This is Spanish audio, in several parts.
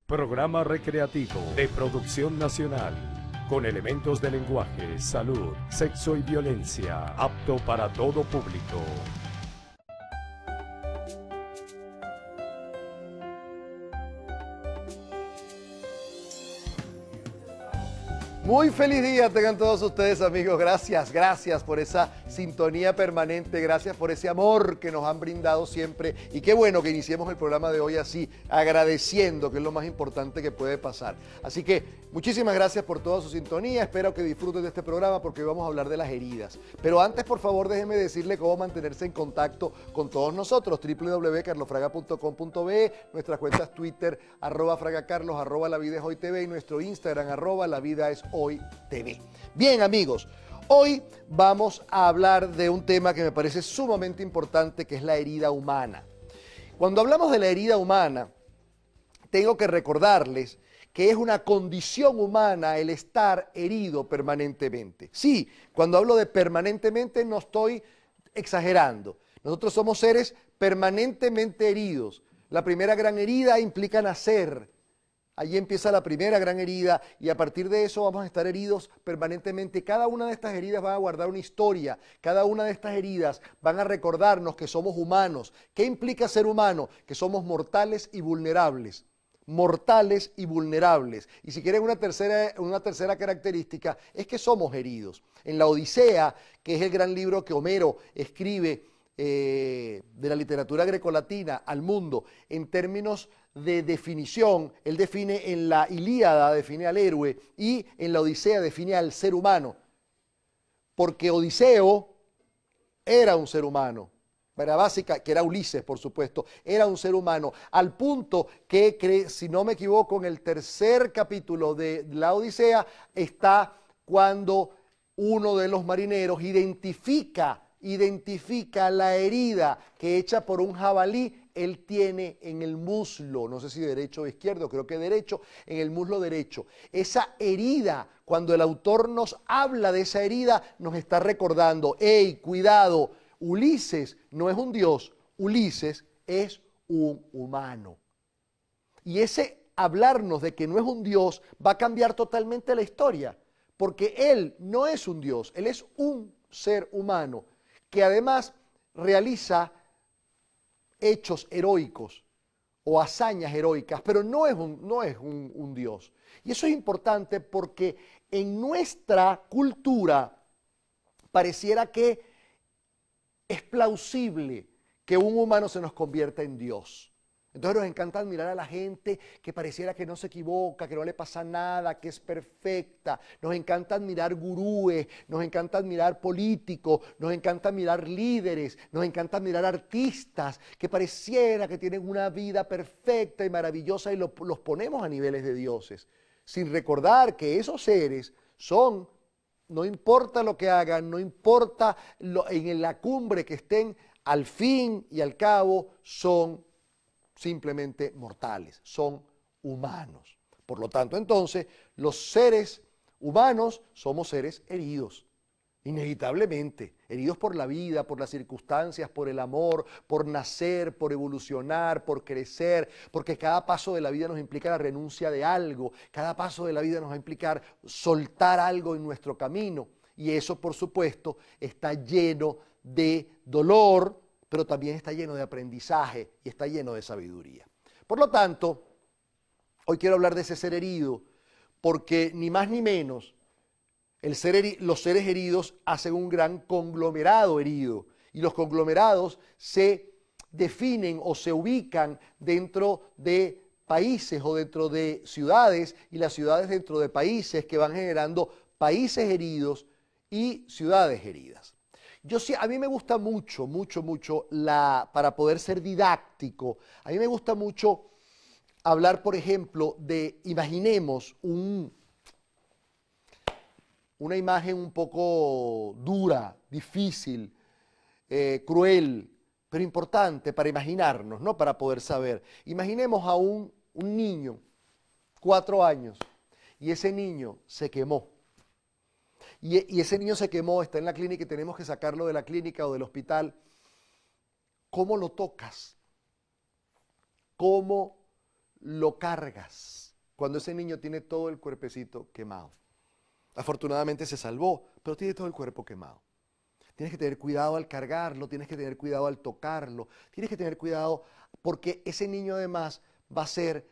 Programa recreativo de producción nacional, con elementos de lenguaje, salud, sexo y violencia, apto para todo público. Muy feliz día tengan todos ustedes, amigos. Gracias por esa sintonía permanente, gracias por ese amor que nos han brindado siempre. Y qué bueno que iniciemos el programa de hoy así, agradeciendo, que es lo más importante que puede pasar. Así que muchísimas gracias por toda su sintonía. Espero que disfruten de este programa porque hoy vamos a hablar de las heridas. Pero antes, por favor, déjenme decirle cómo mantenerse en contacto con todos nosotros. www.carlosfraga.com.be, nuestras cuentas Twitter, @fragacarlos, @lavidaeshoytv y nuestro Instagram, @lavidaeshoytv. Bien, amigos, hoy vamos a hablar de un tema que me parece sumamente importante, que es la herida humana. Cuando hablamos de la herida humana, tengo que recordarles que es una condición humana el estar herido permanentemente. Sí, cuando hablo de permanentemente no estoy exagerando. Nosotros somos seres permanentemente heridos. La primera gran herida implica nacer. Allí empieza la primera gran herida y a partir de eso vamos a estar heridos permanentemente. Cada una de estas heridas va a guardar una historia. Cada una de estas heridas van a recordarnos que somos humanos. ¿Qué implica ser humano? Que somos mortales y vulnerables. Mortales y vulnerables. Y si quieren una tercera característica, es que somos heridos. En la Odisea, que es el gran libro que Homero escribe de la literatura grecolatina al mundo, en términos de definición, él define en la Ilíada, define al héroe, y en la Odisea define al ser humano, porque Odiseo era un ser humano, era básica, que era Ulises, por supuesto, era un ser humano, al punto que, si no me equivoco, en el tercer capítulo de la Odisea está cuando uno de los marineros identifica la herida que hecha por un jabalí él tiene en el muslo, no sé si derecho o izquierdo, creo que derecho, en el muslo derecho. Esa herida, cuando el autor nos habla de esa herida, nos está recordando, ¡hey, cuidado! Ulises no es un dios, Ulises es un humano. Y ese hablarnos de que no es un dios va a cambiar totalmente la historia, porque él no es un dios, él es un ser humano que además realiza hechos heroicos o hazañas heroicas, pero no es un Dios. Y eso es importante porque en nuestra cultura pareciera que es plausible que un humano se nos convierta en Dios. Entonces nos encanta admirar a la gente que pareciera que no se equivoca, que no le pasa nada, que es perfecta. Nos encanta admirar gurúes, nos encanta admirar políticos, nos encanta admirar líderes, nos encanta admirar artistas que pareciera que tienen una vida perfecta y maravillosa y los ponemos a niveles de dioses, sin recordar que esos seres son, no importa lo que hagan, no importa en la cumbre que estén, al fin y al cabo son simplemente mortales, son humanos. Por lo tanto, entonces, los seres humanos somos seres heridos, inevitablemente, heridos por la vida, por las circunstancias, por el amor, por nacer, por evolucionar, por crecer, porque cada paso de la vida nos implica la renuncia de algo, cada paso de la vida nos va a implicar soltar algo en nuestro camino, y eso, por supuesto, está lleno de dolor, pero también está lleno de aprendizaje y está lleno de sabiduría. Por lo tanto, hoy quiero hablar de ese ser herido, porque ni más ni menos, los seres heridos hacen un gran conglomerado herido, y los conglomerados se definen o se ubican dentro de países o dentro de ciudades, y las ciudades dentro de países que van generando países heridos y ciudades heridas. A mí me gusta mucho, para poder ser didáctico, a mí me gusta mucho hablar, por ejemplo, imaginemos una imagen un poco dura, difícil, cruel, pero importante para imaginarnos, ¿no? Para poder saber. Imaginemos a un niño, 4 años, y ese niño se quemó. Y ese niño se quemó, está en la clínica y tenemos que sacarlo de la clínica o del hospital. ¿Cómo lo tocas? ¿Cómo lo cargas cuando ese niño tiene todo el cuerpecito quemado? Afortunadamente se salvó, pero tiene todo el cuerpo quemado. Tienes que tener cuidado al cargarlo, tienes que tener cuidado al tocarlo, tienes que tener cuidado porque ese niño además va a ser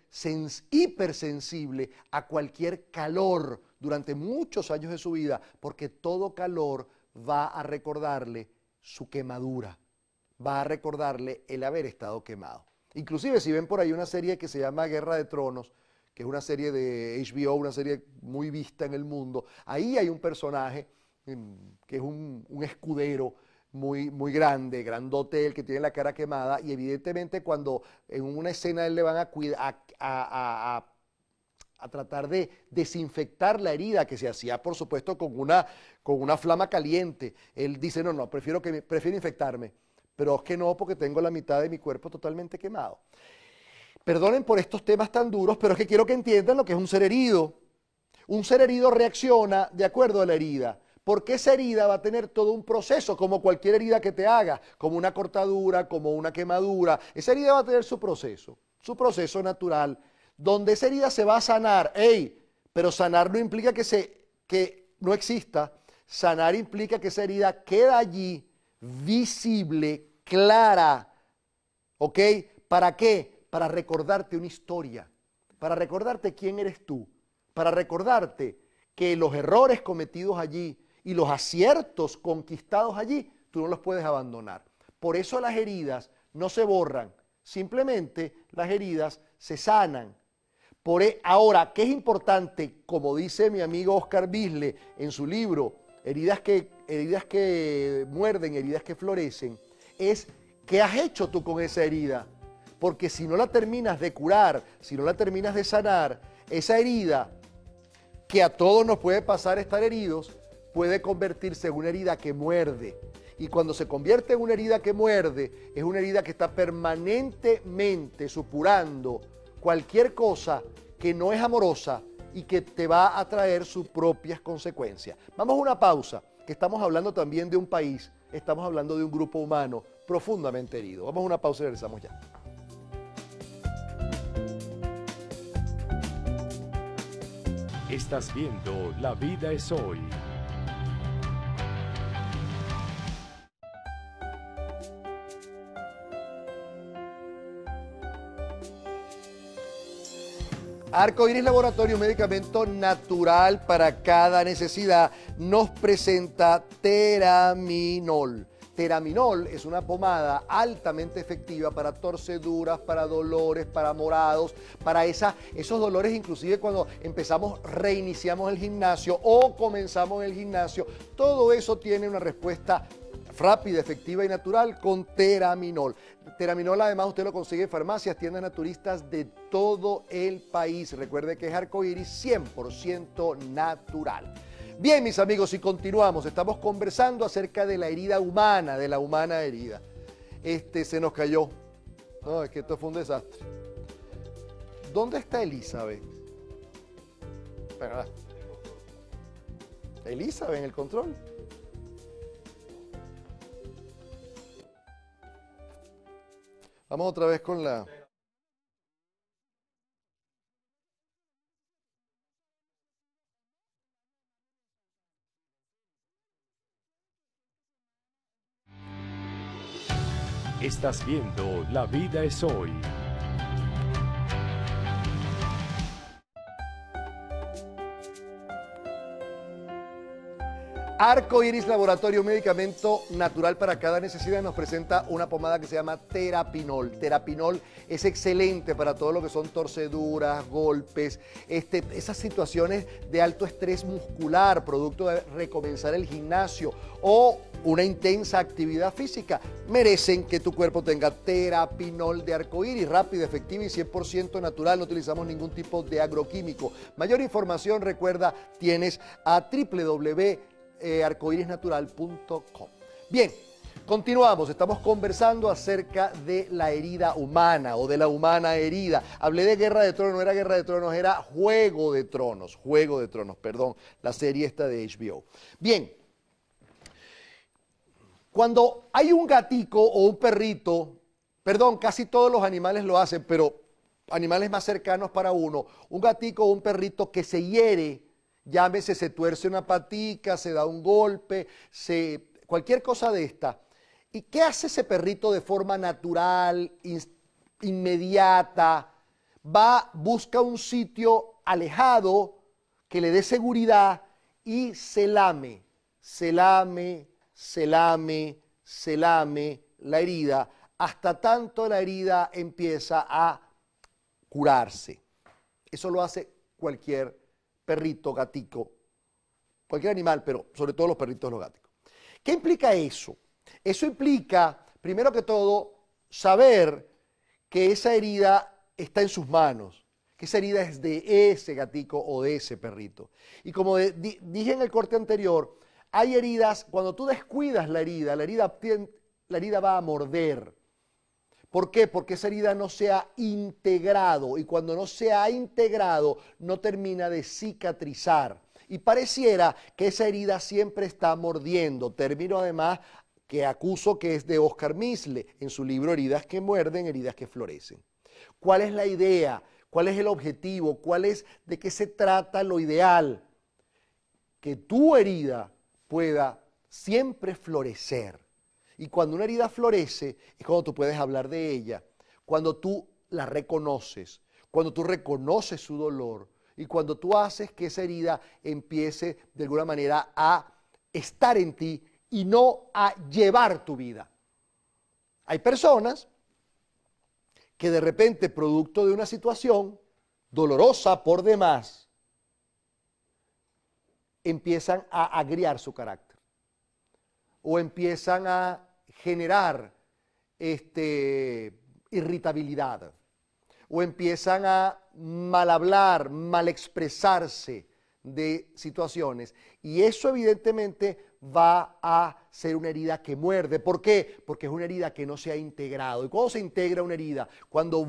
hipersensible a cualquier calor durante muchos años de su vida, porque todo calor va a recordarle su quemadura, va a recordarle el haber estado quemado. Inclusive si ven por ahí una serie que se llama Guerra de Tronos, que es una serie de HBO, una serie muy vista en el mundo, ahí hay un personaje que es un escudero muy grande, grandote, el que tiene la cara quemada, y evidentemente cuando en una escena él le van a tratar de desinfectar la herida que se hacía, por supuesto, con una flama caliente. Él dice, no, prefiero infectarme, pero es que no, porque tengo la mitad de mi cuerpo totalmente quemado. Perdonen por estos temas tan duros, pero es que quiero que entiendan lo que es un ser herido. Un ser herido reacciona de acuerdo a la herida, porque esa herida va a tener todo un proceso, como cualquier herida que te haga, como una cortadura, como una quemadura. Esa herida va a tener su proceso natural, donde esa herida se va a sanar. Pero sanar no implica que no exista. Sanar implica que esa herida queda allí, visible, clara. ¿Ok? ¿Para qué? Para recordarte una historia, para recordarte quién eres tú, para recordarte que los errores cometidos allí y los aciertos conquistados allí, tú no los puedes abandonar. Por eso las heridas no se borran, simplemente las heridas se sanan. Ahora, ¿qué es importante? Como dice mi amigo Oscar Bisle en su libro, heridas que muerden, heridas que florecen, es ¿qué has hecho tú con esa herida? Porque si no la terminas de curar, si no la terminas de sanar, esa herida, que a todos nos puede pasar estar heridos, puede convertirse en una herida que muerde. Y cuando se convierte en una herida que muerde, es una herida que está permanentemente supurando cualquier cosa que no es amorosa y que te va a traer sus propias consecuencias. Vamos a una pausa, que estamos hablando también de un país, estamos hablando de un grupo humano profundamente herido. Vamos a una pausa y regresamos ya. Estás viendo La Vida es Hoy. Arco Iris Laboratorio, un medicamento natural para cada necesidad, nos presenta Teraminol. Teraminol es una pomada altamente efectiva para torceduras, para dolores, para morados, para esos dolores inclusive cuando reiniciamos el gimnasio o comenzamos el gimnasio. Todo eso tiene una respuesta rápida, efectiva y natural con Teraminol. Teraminol además usted lo consigue en farmacias, tiendas naturistas de todo el país. Recuerde que es Arco Iris 100% natural. Bien, mis amigos, y continuamos. Estamos conversando acerca de la herida humana, de la humana herida. Se nos cayó. No, es que esto fue un desastre. ¿Dónde está Elizabeth? ¿Verdad? Elizabeth en el control. Vamos otra vez con la... Estás viendo La Vida es Hoy. Arco Iris Laboratorio, un medicamento natural para cada necesidad, nos presenta una pomada que se llama Terapinol. Terapinol es excelente para todo lo que son torceduras, golpes, esas situaciones de alto estrés muscular, producto de recomenzar el gimnasio o una intensa actividad física. Merecen que tu cuerpo tenga Terapinol de Arco Iris, rápida, efectiva y 100% natural. No utilizamos ningún tipo de agroquímico. Mayor información, recuerda, tienes a www.arcoirisnatural.com. Bien, continuamos. Estamos conversando acerca de la herida humana o de la humana herida. Hablé de Guerra de Tronos, no era Guerra de Tronos, era Juego de Tronos, perdón, la serie esta de HBO. Bien, cuando hay un gatico o un perrito, perdón, casi todos los animales lo hacen, pero animales más cercanos para uno, un gatico o un perrito que se hiere, llámese, se tuerce una patica, se da un golpe, cualquier cosa de esta. ¿Y qué hace ese perrito de forma natural, inmediata? Busca un sitio alejado que le dé seguridad y se lame la herida, hasta tanto la herida empieza a curarse. Eso lo hace cualquier perrito, gatico, cualquier animal, pero sobre todo los perritos y los gaticos. ¿Qué implica eso? Eso implica, primero que todo, saber que esa herida está en sus manos, que esa herida es de ese gatico o de ese perrito. Y como dije en el corte anterior, hay heridas, cuando tú descuidas la herida va a morder. ¿Por qué? Porque esa herida no se ha integrado, y cuando no se ha integrado no termina de cicatrizar. Y pareciera que esa herida siempre está mordiendo. Término además que acuso que es de Oscar Misle en su libro Heridas que muerden, heridas que florecen. ¿Cuál es la idea? ¿Cuál es el objetivo? ¿De qué se trata lo ideal? Que tu herida pueda siempre florecer. Y cuando una herida florece es cuando tú puedes hablar de ella, cuando tú la reconoces, cuando tú reconoces su dolor y cuando tú haces que esa herida empiece de alguna manera a estar en ti y no a llevar tu vida. Hay personas que de repente, producto de una situación dolorosa por demás, empiezan a agriar su carácter o empiezan a generar irritabilidad o empiezan a mal hablar, mal expresarse de situaciones, y eso evidentemente va a ser una herida que muerde. ¿Por qué? Porque es una herida que no se ha integrado. ¿Y cuándo se integra una herida? Cuando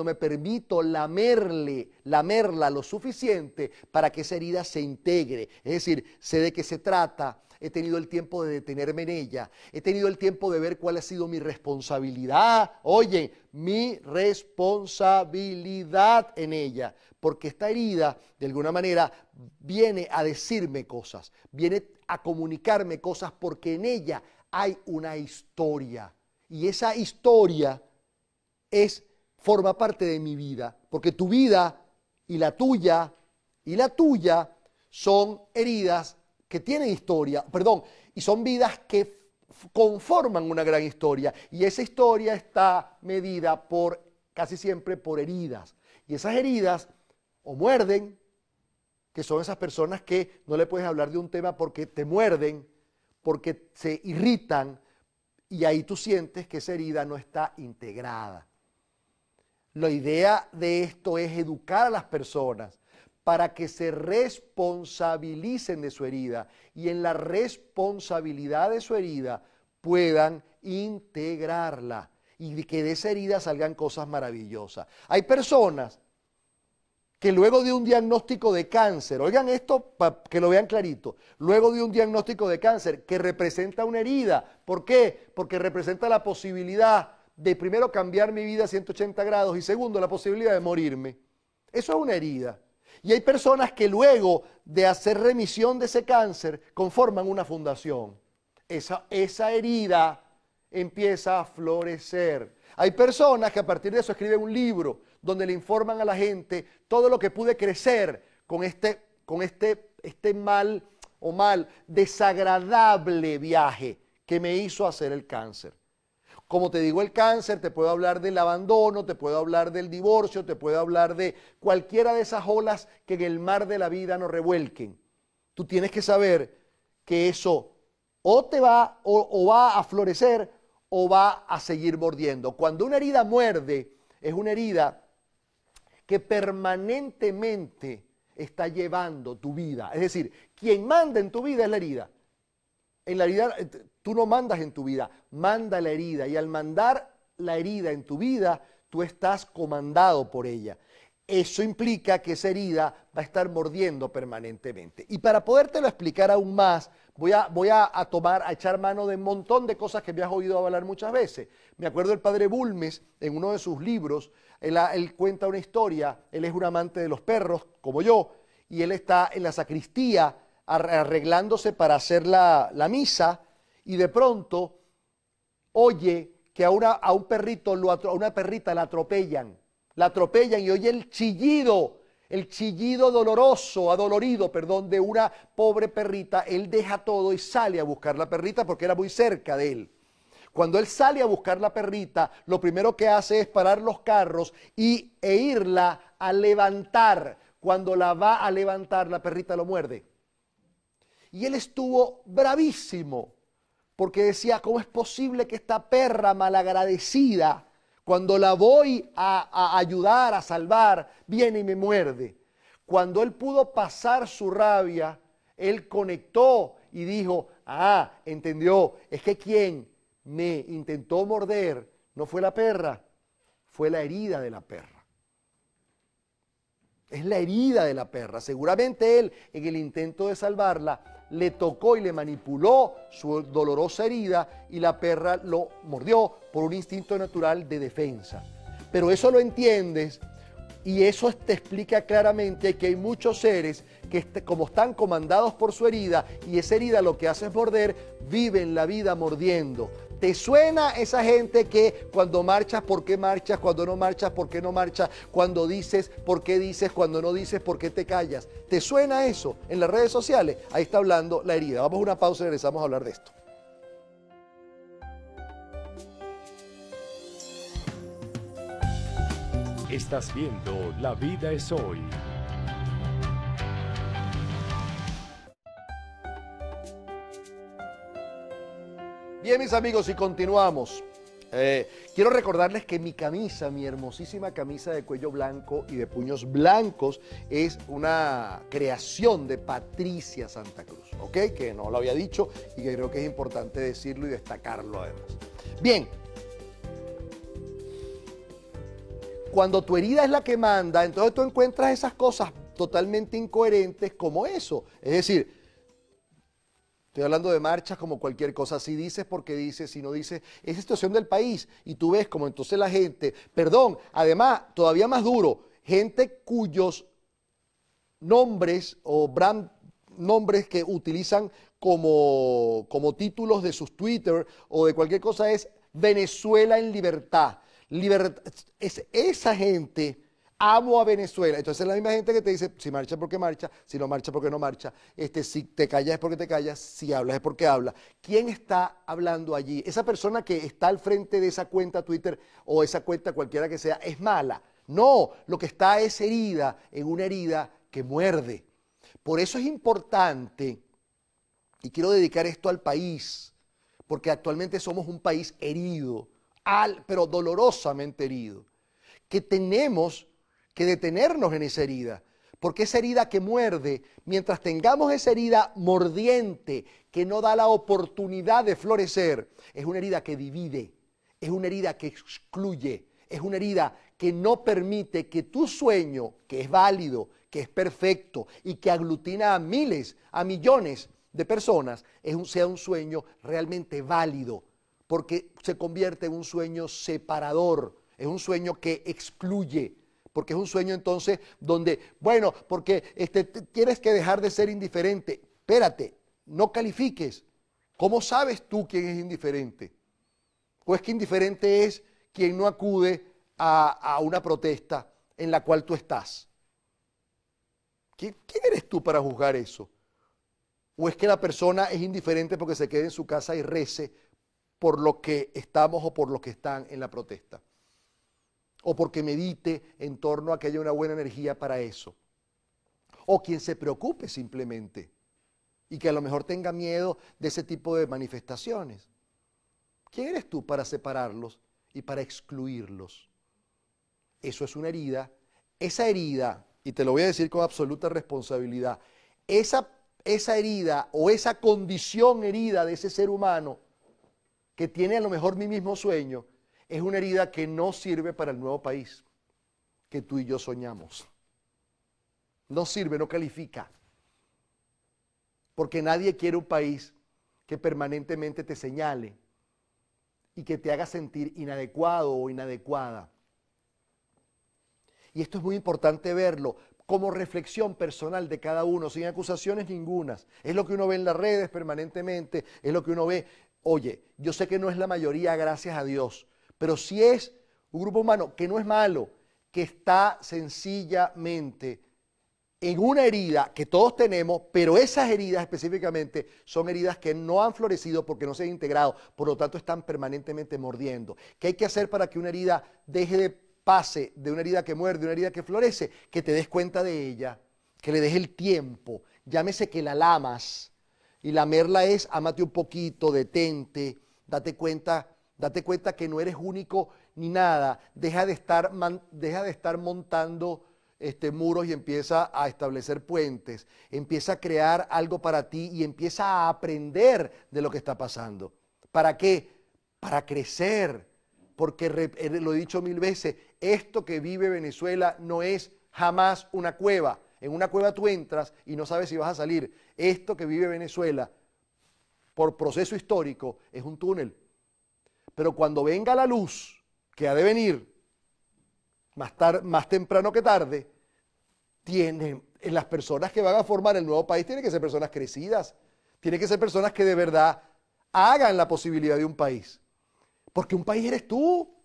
me permito lamerla lo suficiente para que esa herida se integre. Es decir, sé de qué se trata, he tenido el tiempo de detenerme en ella, he tenido el tiempo de ver cuál ha sido mi responsabilidad. Oye, mi responsabilidad en ella, porque esta herida de alguna manera viene a decirme cosas, viene a comunicarme cosas, porque en ella hay una historia, y esa historia forma parte de mi vida, porque tu vida y la tuya son heridas que tienen historia, y son vidas que conforman una gran historia, y esa historia está medida casi siempre por heridas, y esas heridas o muerden, que son esas personas que no le puedes hablar de un tema porque te muerden, porque se irritan, y ahí tú sientes que esa herida no está integrada. La idea de esto es educar a las personas para que se responsabilicen de su herida, y en la responsabilidad de su herida puedan integrarla, y que de esa herida salgan cosas maravillosas. Hay personas que luego de un diagnóstico de cáncer, oigan esto para que lo vean clarito, luego de un diagnóstico de cáncer que representa una herida. ¿Por qué? Porque representa la posibilidad de, primero, cambiar mi vida a 180 grados, y segundo, la posibilidad de morirme. Eso es una herida. Y hay personas que luego de hacer remisión de ese cáncer conforman una fundación. Esa herida empieza a florecer. Hay personas que a partir de eso escriben un libro donde le informan a la gente todo lo que pude crecer con este desagradable viaje que me hizo hacer el cáncer. Como te digo, el cáncer, te puedo hablar del abandono, te puedo hablar del divorcio, te puedo hablar de cualquiera de esas olas que en el mar de la vida nos revuelquen. Tú tienes que saber que eso o va a florecer o va a seguir mordiendo. Cuando una herida muerde, es una herida que permanentemente está llevando tu vida. Es decir, quien manda en tu vida es la herida. En la herida, tú no mandas en tu vida, manda la herida. Y al mandar la herida en tu vida, tú estás comandado por ella. Eso implica que esa herida va a estar mordiendo permanentemente. Y para podértelo explicar aún más, voy a echar mano de un montón de cosas que me has oído hablar muchas veces. Me acuerdo del padre Bulnes, en uno de sus libros, Él cuenta una historia, él es un amante de los perros, como yo, y él está en la sacristía arreglándose para hacer la misa, y de pronto oye que a un perrito, a una perrita la atropellan y oye el chillido adolorido, de una pobre perrita. Él deja todo y sale a buscar la perrita porque era muy cerca de él. Cuando él sale a buscar la perrita, lo primero que hace es parar los carros e irla a levantar. Cuando la va a levantar, la perrita lo muerde. Y él estuvo bravísimo, porque decía, ¿cómo es posible que esta perra malagradecida, cuando la voy a ayudar, a salvar, viene y me muerde? Cuando él pudo pasar su rabia, él conectó y dijo, entendió, es que quien me intentó morder no fue la perra, fue la herida de la perra. Es la herida de la perra. Seguramente él, en el intento de salvarla, le tocó y le manipuló su dolorosa herida y la perra lo mordió por un instinto natural de defensa. Pero eso lo entiendes y eso te explica claramente que hay muchos seres que como están comandados por su herida y esa herida lo que hace es morder, viven la vida mordiendo. ¿Te suena esa gente que cuando marchas, por qué marchas? Cuando no marchas, ¿por qué no marchas? Cuando dices, ¿por qué dices? Cuando no dices, ¿por qué te callas? ¿Te suena eso en las redes sociales? Ahí está hablando la herida. Vamos a una pausa y regresamos a hablar de esto. Estás viendo La Vida es Hoy. Bien, mis amigos, y continuamos. Quiero recordarles que mi camisa, mi hermosísima camisa de cuello blanco y de puños blancos, es una creación de Patricia Santa Cruz, ¿ok? Que no lo había dicho y que creo que es importante decirlo y destacarlo además. Bien, cuando tu herida es la que manda, entonces tú encuentras esas cosas totalmente incoherentes como eso. Es decir, estoy hablando de marchas como cualquier cosa. Si dices, porque dices, si no dices, es situación del país. Y tú ves como entonces la gente, además, todavía más duro, gente cuyos nombres o nombres que utilizan como títulos de sus Twitter o de cualquier cosa es Venezuela en libertad. Es esa gente. Amo a Venezuela. Entonces es la misma gente que te dice, si marcha, porque marcha, si no marcha, porque no marcha, si te callas es porque te callas, si hablas es porque hablas. ¿Quién está hablando allí? Esa persona que está al frente de esa cuenta Twitter o esa cuenta cualquiera que sea, ¿es mala? No, lo que está es herida, en una herida que muerde. Por eso es importante, y quiero dedicar esto al país, porque actualmente somos un país herido, pero dolorosamente herido, que tenemos que detenernos en esa herida, porque esa herida que muerde, mientras tengamos esa herida mordiente que no da la oportunidad de florecer, es una herida que divide, es una herida que excluye, es una herida que no permite que tu sueño, que es válido, que es perfecto y que aglutina a miles, a millones de personas, sea un sueño realmente válido, porque se convierte en un sueño separador, es un sueño que excluye. Porque es un sueño entonces donde, porque tienes que dejar de ser indiferente. Espérate, no califiques. ¿Cómo sabes tú quién es indiferente? ¿O es que indiferente es quien no acude a una protesta en la cual tú estás? ¿Quién eres tú para juzgar eso? ¿O es que la persona es indiferente porque se quede en su casa y rece por lo que estamos o por los que están en la protesta? O porque medite en torno a que haya una buena energía para eso. O quien se preocupe simplemente y que a lo mejor tenga miedo de ese tipo de manifestaciones. ¿Quién eres tú para separarlos y para excluirlos? Eso es una herida. Esa herida, y te lo voy a decir con absoluta responsabilidad, esa herida o esa condición herida de ese ser humano que tiene a lo mejor mi mismo sueño, es una herida que no sirve para el nuevo país que tú y yo soñamos. No sirve, no califica. Porque nadie quiere un país que permanentemente te señale y que te haga sentir inadecuado o inadecuada. Y esto es muy importante verlo como reflexión personal de cada uno, sin acusaciones ningunas. Es lo que uno ve en las redes permanentemente, es lo que uno ve. Oye, yo sé que no es la mayoría, gracias a Dios, pero sí es un grupo humano que no es malo, que está sencillamente en una herida que todos tenemos, pero esas heridas específicamente son heridas que no han florecido porque no se han integrado, por lo tanto están permanentemente mordiendo. ¿Qué hay que hacer para que una herida deje de pase de una herida que muerde, una herida que florece? Que te des cuenta de ella, que le des el tiempo, llámese que la lamas, y lamerla es, ámate un poquito, detente, date cuenta que no eres único ni nada, deja de estar montando muros y empieza a establecer puentes, empieza a crear algo para ti y empieza a aprender de lo que está pasando. ¿Para qué? Para crecer, porque lo he dicho 1000 veces, esto que vive Venezuela no es jamás una cueva. En una cueva tú entras y no sabes si vas a salir. Esto que vive Venezuela, por proceso histórico, es un túnel. Pero cuando venga la luz, que ha de venir más temprano que tarde, las personas que van a formar el nuevo país tienen que ser personas crecidas, tienen que ser personas que de verdad hagan la posibilidad de un país. Porque un país eres tú.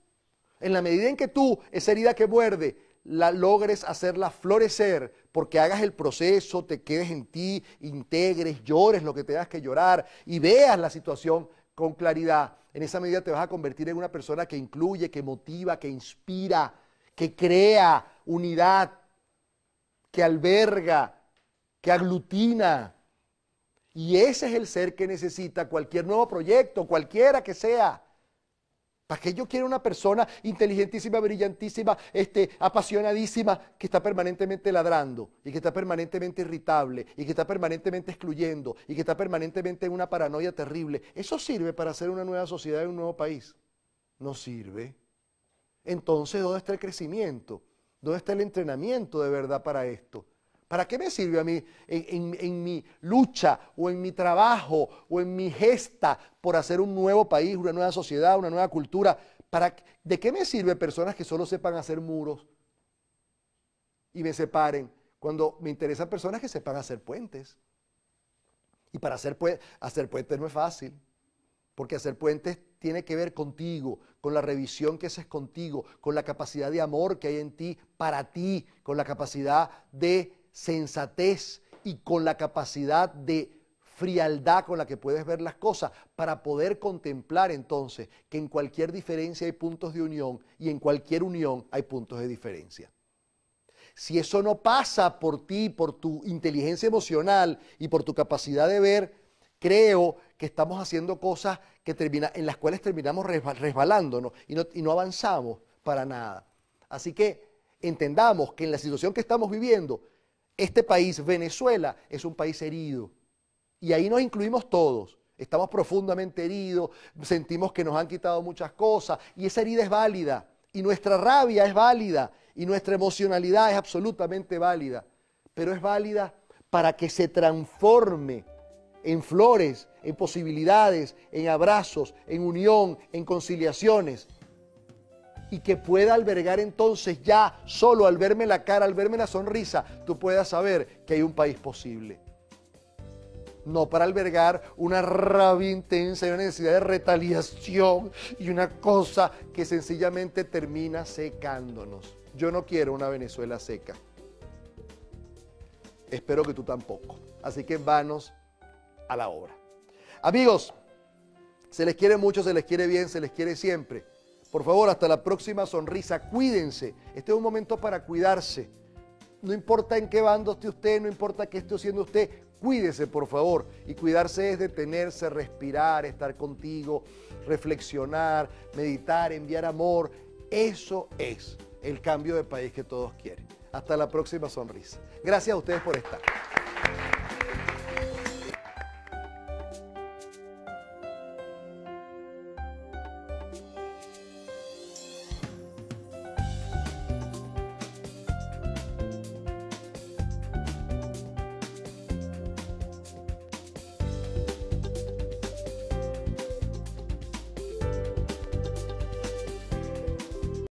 En la medida en que tú, esa herida que muerde, la logres hacerla florecer, porque hagas el proceso, te quedes en ti, integres, llores lo que tengas que llorar y veas la situación con claridad. En esa medida te vas a convertir en una persona que incluye, que motiva, que inspira, que crea unidad, que alberga, que aglutina. Y ese es el ser que necesita cualquier nuevo proyecto, cualquiera que sea. ¿Para qué yo quiero una persona inteligentísima, brillantísima, apasionadísima, que está permanentemente ladrando y que está permanentemente irritable y que está permanentemente excluyendo y que está permanentemente en una paranoia terrible? ¿Eso sirve para hacer una nueva sociedad y un nuevo país? No sirve. Entonces, ¿dónde está el crecimiento? ¿Dónde está el entrenamiento de verdad para esto? ¿Para qué me sirve a mí en mi lucha o en mi trabajo o en mi gesta por hacer un nuevo país, una nueva sociedad, una nueva cultura? ¿De qué me sirve personas que solo sepan hacer muros y me separen? Cuando me interesan personas que sepan hacer puentes. Y para hacer puentes no es fácil, porque hacer puentes tiene que ver contigo, con la revisión que haces contigo, con la capacidad de amor que hay en ti, para ti, con la capacidad de sensatez y con la capacidad de frialdad con la que puedes ver las cosas, para poder contemplar entonces que en cualquier diferencia hay puntos de unión y en cualquier unión hay puntos de diferencia. Si eso no pasa por ti, por tu inteligencia emocional y por tu capacidad de ver, creo que estamos haciendo cosas en las cuales terminamos resbalándonos y no avanzamos para nada. Así que entendamos que en la situación que estamos viviendo, este país, Venezuela, es un país herido. Y ahí nos incluimos todos. Estamos profundamente heridos, sentimos que nos han quitado muchas cosas y esa herida es válida. Y nuestra rabia es válida y nuestra emocionalidad es absolutamente válida. Pero es válida para que se transforme en flores, en posibilidades, en abrazos, en unión, en conciliaciones. Y que pueda albergar entonces ya solo al verme la cara, al verme la sonrisa, tú puedas saber que hay un país posible. No para albergar una rabia intensa y una necesidad de retaliación y una cosa que sencillamente termina secándonos. Yo no quiero una Venezuela seca. Espero que tú tampoco. Así que manos a la obra. Amigos, se les quiere mucho, se les quiere bien, se les quiere siempre. Por favor, hasta la próxima sonrisa. Cuídense. Este es un momento para cuidarse. No importa en qué bando esté usted, no importa qué esté haciendo usted, cuídese, por favor. Y cuidarse es detenerse, respirar, estar contigo, reflexionar, meditar, enviar amor. Eso es el cambio de país que todos quieren. Hasta la próxima sonrisa. Gracias a ustedes por estar.